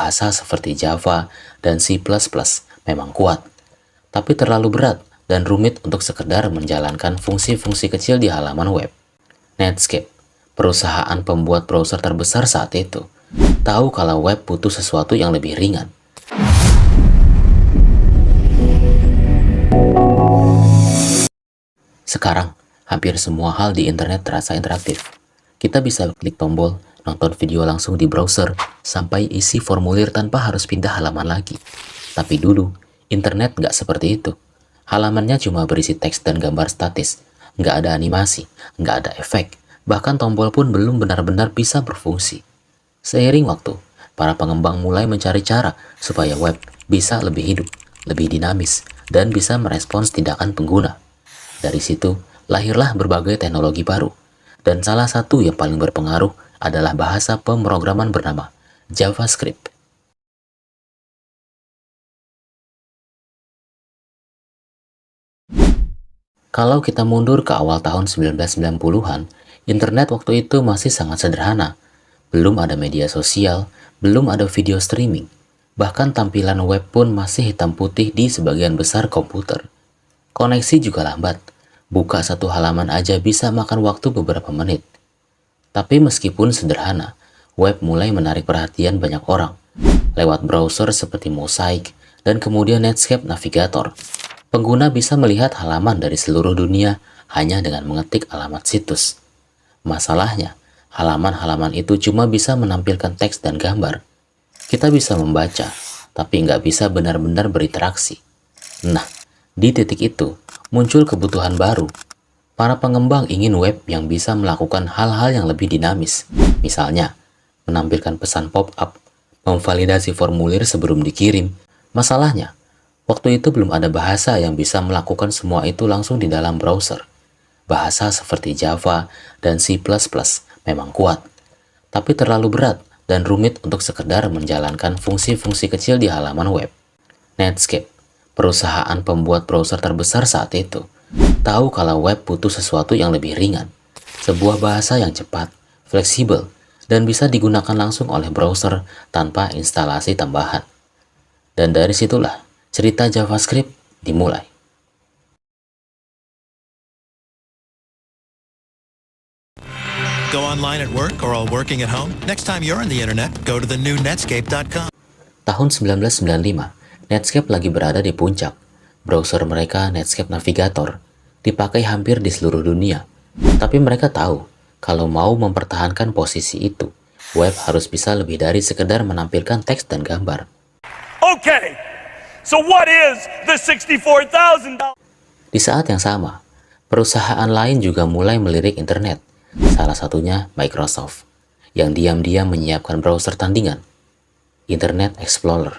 bahasa seperti Java dan C++ memang kuat, tapi terlalu berat dan rumit untuk sekedar menjalankan fungsi-fungsi kecil di halaman web. Netscape, perusahaan pembuat browser terbesar saat itu, tahu kalau web butuh sesuatu yang lebih ringan. Sekarang, hampir semua hal di internet terasa interaktif. Kita bisa klik tombol, nonton video langsung di browser, sampai isi formulir tanpa harus pindah halaman lagi. Tapi dulu, internet nggak seperti itu. Halamannya cuma berisi teks dan gambar statis, nggak ada animasi, nggak ada efek, bahkan tombol pun belum benar-benar bisa berfungsi. Seiring waktu, para pengembang mulai mencari cara supaya web bisa lebih hidup, lebih dinamis, dan bisa merespons tindakan pengguna. Dari situ, lahirlah berbagai teknologi baru, dan salah satu yang paling berpengaruh adalah bahasa pemrograman bernama JavaScript. Kalau kita mundur ke awal tahun 1990-an, internet waktu itu masih sangat sederhana. Belum ada media sosial, belum ada video streaming, bahkan tampilan web pun masih hitam putih di sebagian besar komputer. Koneksi juga lambat, buka satu halaman aja bisa makan waktu beberapa menit. Tapi meskipun sederhana, web mulai menarik perhatian banyak orang. Lewat browser seperti Mosaic dan kemudian Netscape Navigator, pengguna bisa melihat halaman dari seluruh dunia hanya dengan mengetik alamat situs. Masalahnya, halaman-halaman itu cuma bisa menampilkan teks dan gambar. Kita bisa membaca, tapi nggak bisa benar-benar berinteraksi. Nah, di titik itu, muncul kebutuhan baru. Para pengembang ingin web yang bisa melakukan hal-hal yang lebih dinamis. Misalnya, menampilkan pesan pop-up, memvalidasi formulir sebelum dikirim. Masalahnya, waktu itu belum ada bahasa yang bisa melakukan semua itu langsung di dalam browser. Bahasa seperti Java dan C++ memang kuat, tapi terlalu berat dan rumit untuk sekedar menjalankan fungsi-fungsi kecil di halaman web. Netscape, perusahaan pembuat browser terbesar saat itu, tahu kalau web butuh sesuatu yang lebih ringan, sebuah bahasa yang cepat, fleksibel, dan bisa digunakan langsung oleh browser tanpa instalasi tambahan. Dan dari situlah cerita JavaScript dimulai. Go online at work or while working at home? Next time you're on the internet, go to the new Netscape.com. Tahun 1995, Netscape lagi berada di puncak. Browser mereka, Netscape Navigator, dipakai hampir di seluruh dunia. Tapi mereka tahu, kalau mau mempertahankan posisi itu, web harus bisa lebih dari sekedar menampilkan teks dan gambar. Okay, so what is the $64,000? Di saat yang sama, perusahaan lain juga mulai melirik internet. Salah satunya Microsoft, yang diam-diam menyiapkan browser tandingan, Internet Explorer.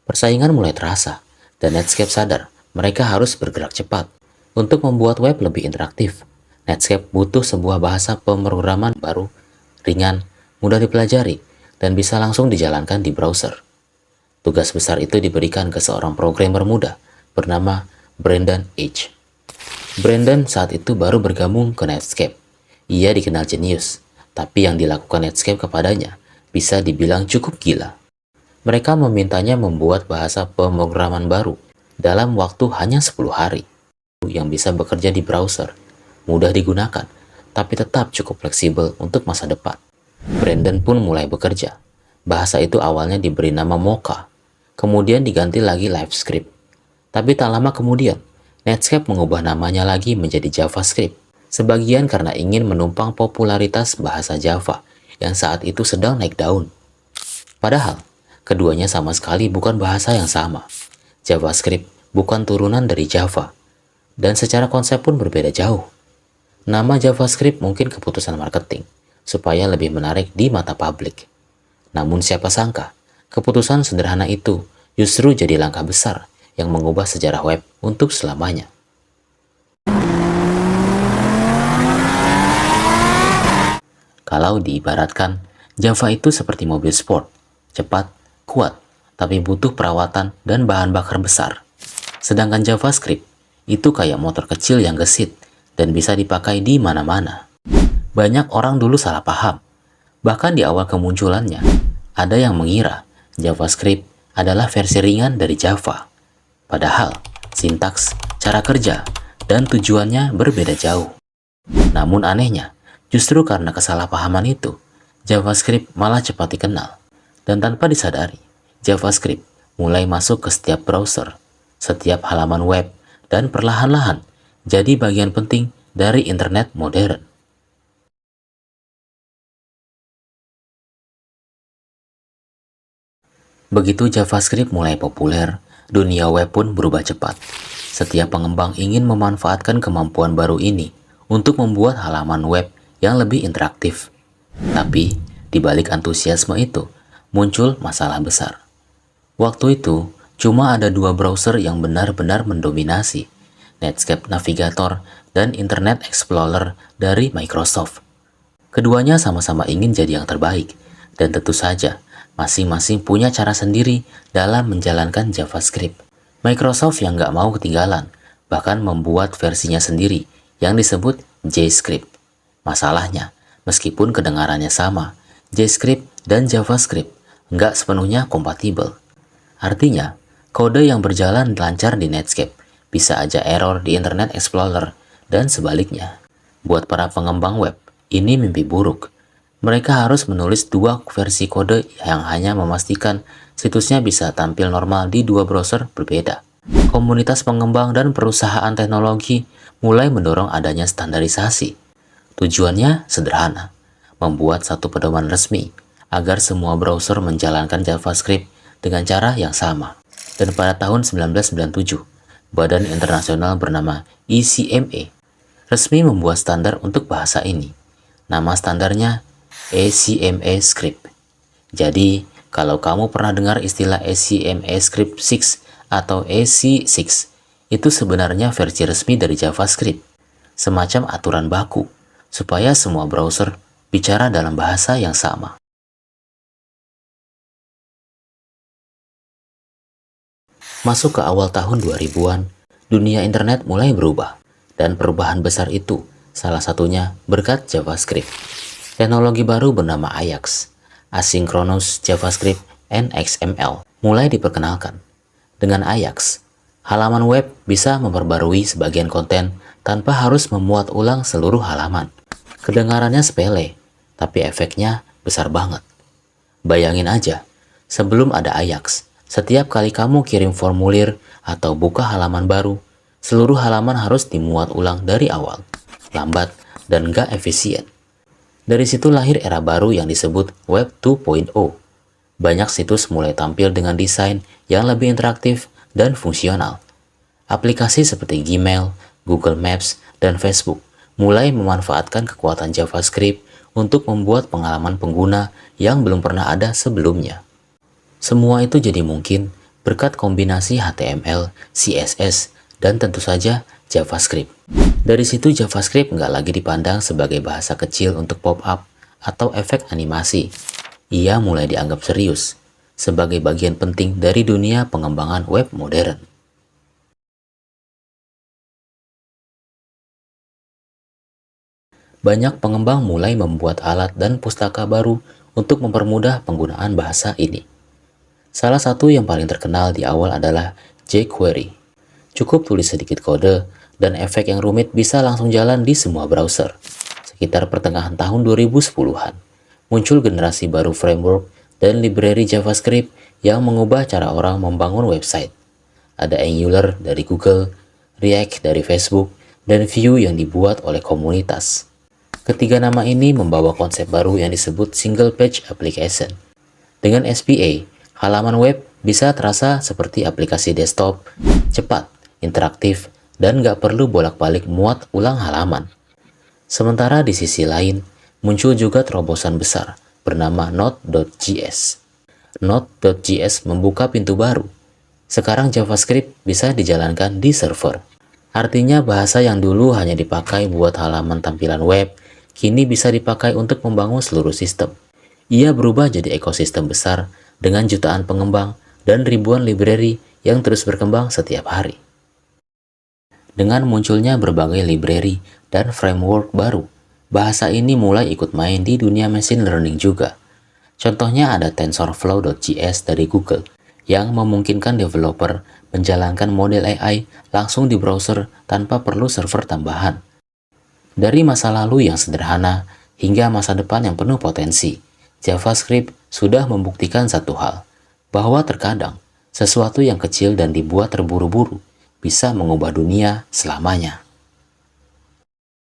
Persaingan mulai terasa, dan Netscape sadar mereka harus bergerak cepat. Untuk membuat web lebih interaktif, Netscape butuh sebuah bahasa pemrograman baru, ringan, mudah dipelajari, dan bisa langsung dijalankan di browser. Tugas besar itu diberikan ke seorang programmer muda bernama Brendan Eich. Brendan saat itu baru bergabung ke Netscape. Ia dikenal jenius, tapi yang dilakukan Netscape kepadanya bisa dibilang cukup gila. Mereka memintanya membuat bahasa pemrograman baru dalam waktu hanya 10 hari, yang bisa bekerja di browser, mudah digunakan, tapi tetap cukup fleksibel untuk masa depan. Brendan pun mulai bekerja. Bahasa itu awalnya diberi nama Mocha, kemudian diganti lagi LiveScript. Tapi tak lama kemudian, Netscape mengubah namanya lagi menjadi JavaScript. Sebagian karena ingin menumpang popularitas bahasa Java yang saat itu sedang naik daun. Padahal, keduanya sama sekali bukan bahasa yang sama. JavaScript bukan turunan dari Java, dan secara konsep pun berbeda jauh. Nama JavaScript mungkin keputusan marketing, supaya lebih menarik di mata publik. Namun siapa sangka, keputusan sederhana itu justru jadi langkah besar yang mengubah sejarah web untuk selamanya. Kalau diibaratkan, Java itu seperti mobil sport, cepat, kuat, tapi butuh perawatan dan bahan bakar besar. Sedangkan JavaScript itu kayak motor kecil yang gesit dan bisa dipakai di mana-mana. Banyak orang dulu salah paham. Bahkan di awal kemunculannya, ada yang mengira JavaScript adalah versi ringan dari Java. Padahal, sintaks, cara kerja, dan tujuannya berbeda jauh. Namun anehnya, justru karena kesalahpahaman itu, JavaScript malah cepat dikenal. Dan tanpa disadari, JavaScript mulai masuk ke setiap browser, setiap halaman web, dan perlahan-lahan jadi bagian penting dari internet modern. Begitu JavaScript mulai populer, dunia web pun berubah cepat. Setiap pengembang ingin memanfaatkan kemampuan baru ini untuk membuat halaman web yang lebih interaktif. Tapi, di balik antusiasme itu, muncul masalah besar. Waktu itu, cuma ada dua browser yang benar-benar mendominasi, Netscape Navigator dan Internet Explorer dari Microsoft. Keduanya sama-sama ingin jadi yang terbaik, dan tentu saja, masing-masing punya cara sendiri dalam menjalankan JavaScript. Microsoft yang nggak mau ketinggalan, bahkan membuat versinya sendiri yang disebut JScript. Masalahnya, meskipun kedengarannya sama, JScript dan JavaScript nggak sepenuhnya kompatibel. Artinya, kode yang berjalan lancar di Netscape bisa aja error di Internet Explorer dan sebaliknya. Buat para pengembang web, ini mimpi buruk. Mereka harus menulis dua versi kode yang hanya memastikan situsnya bisa tampil normal di dua browser berbeda. Komunitas pengembang dan perusahaan teknologi mulai mendorong adanya standarisasi. Tujuannya sederhana, membuat satu pedoman resmi agar semua browser menjalankan JavaScript dengan cara yang sama. Dan pada tahun 1997, Badan Internasional bernama ECMA resmi membuat standar untuk bahasa ini. Nama standarnya ACMA Script. Jadi, kalau kamu pernah dengar istilah ACMA Script 6 atau AC6, itu sebenarnya versi resmi dari JavaScript, semacam aturan baku, supaya semua browser bicara dalam bahasa yang sama. Masuk ke awal tahun 2000-an, dunia internet mulai berubah, dan perubahan besar itu salah satunya berkat JavaScript. Teknologi baru bernama Ajax, Asynchronous JavaScript and XML, mulai diperkenalkan. Dengan Ajax, halaman web bisa memperbarui sebagian konten tanpa harus memuat ulang seluruh halaman. Kedengarannya sepele, tapi efeknya besar banget. Bayangin aja, sebelum ada Ajax, setiap kali kamu kirim formulir atau buka halaman baru, seluruh halaman harus dimuat ulang dari awal, lambat dan gak efisien. Dari situ lahir era baru yang disebut Web 2.0. Banyak situs mulai tampil dengan desain yang lebih interaktif dan fungsional. Aplikasi seperti Gmail, Google Maps, dan Facebook mulai memanfaatkan kekuatan JavaScript untuk membuat pengalaman pengguna yang belum pernah ada sebelumnya. Semua itu jadi mungkin berkat kombinasi HTML, CSS, dan tentu saja JavaScript. Dari situ JavaScript nggak lagi dipandang sebagai bahasa kecil untuk pop-up atau efek animasi. Ia mulai dianggap serius sebagai bagian penting dari dunia pengembangan web modern. Banyak pengembang mulai membuat alat dan pustaka baru untuk mempermudah penggunaan bahasa ini. Salah satu yang paling terkenal di awal adalah jQuery. Cukup tulis sedikit kode, dan efek yang rumit bisa langsung jalan di semua browser. Sekitar pertengahan tahun 2010-an, muncul generasi baru framework dan library JavaScript yang mengubah cara orang membangun website. Ada Angular dari Google, React dari Facebook, dan Vue yang dibuat oleh komunitas. Ketiga nama ini membawa konsep baru yang disebut Single Page Application. Dengan SPA, halaman web bisa terasa seperti aplikasi desktop, cepat, interaktif, dan nggak perlu bolak-balik muat ulang halaman. Sementara di sisi lain, muncul juga terobosan besar bernama Node.js. Node.js membuka pintu baru. Sekarang JavaScript bisa dijalankan di server. Artinya bahasa yang dulu hanya dipakai buat halaman tampilan web, kini bisa dipakai untuk membangun seluruh sistem. Ia berubah jadi ekosistem besar dengan jutaan pengembang dan ribuan library yang terus berkembang setiap hari. Dengan munculnya berbagai library dan framework baru, bahasa ini mulai ikut main di dunia machine learning juga. Contohnya ada TensorFlow.js dari Google yang memungkinkan developer menjalankan model AI langsung di browser tanpa perlu server tambahan. Dari masa lalu yang sederhana hingga masa depan yang penuh potensi, JavaScript sudah membuktikan satu hal, bahwa terkadang sesuatu yang kecil dan dibuat terburu-buru bisa mengubah dunia selamanya.